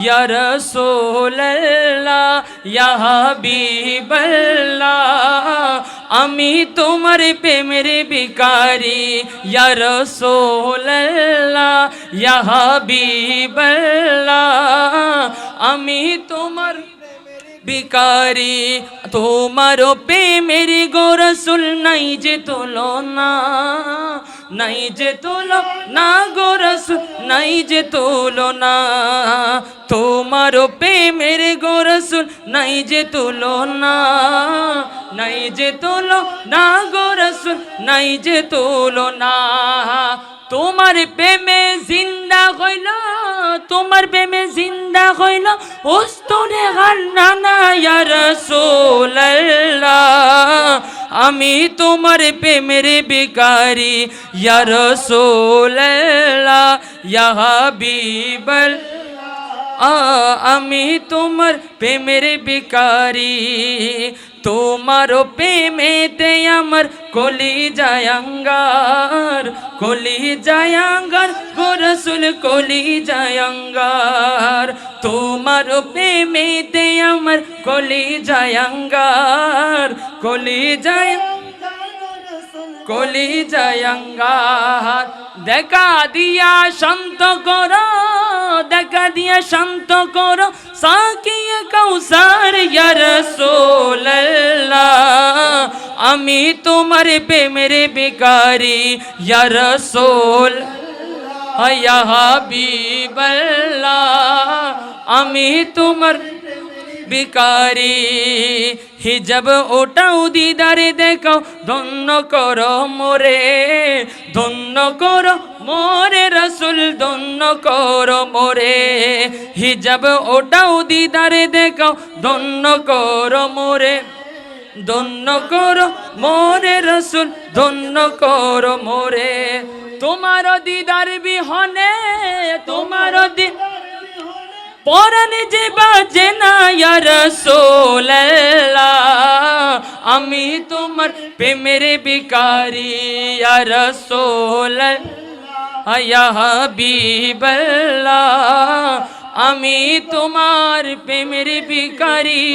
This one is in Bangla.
या रसूल अल्लाह या हबीब अल्लाह আমি তোমার প্রেমের ভিখারি ইয়া রাসূল আল্লাহ ইয়া হাবিব আল্লাহ আমি তোমার ভিখারি তোমার প্রেমের গো রাসূল নাই যে তুলনা নাই যে তুলনা গো রাসূল নাই যে তুলনা তোমার প্রেমের গো রাসূল নাই যে তুলনা নাই যে তুলনা গো রাসূল নাই যে তুলনা তোমার প্রেমে জিন্দা হইল তোমার প্রেমে জিন্দা হইল ওস্তরে গান্না ইয়া রাসূলুল্লাহ আমি তোমার প্রেমের ভিখারি ইয়া রাসূলুল্লাহ ইয়া হাবিবাল্লাহ আমি তোমার প্রেমের ভিখারি তোমার প্রেমেতে আমার কলিজায় আঙ্গার গো রাসূল কলিজায় আঙ্গার তোমার প্রেমেতে আমার কলিজায় আঙ্গার কলিজায় আঙ্গার দেখা দিয়া শান্ত করো দেখা দিয়া শান্ত করো সাকিয়ে কাউসার ইয়া রাসূলুল্লাহ আমি তোমার প্রেমের ভিখারি ইয়া রাসূল ইয়া হাবিবাল্লাহ আমি তোমার ভিখারি হিজাব ওটাও দিদারে দেখাও ধন্য করো মোরে রাসূল ধন্য করো মোরে হিজাব ওটাও দিদারে দেখাও ধন্য করো মোরে রাসূল ধন্য করো মোরে তোমার দিদার বিহনে পরাণ যে বাজে না ইয়া রাসূলুল্লাহ আমি তোমার প্রেমের ভিখারি ইয়া রাসূলুল্লাহ ইয়া হাবিবাল্লাহ আমি তোমার প্রেমের ভিখারি।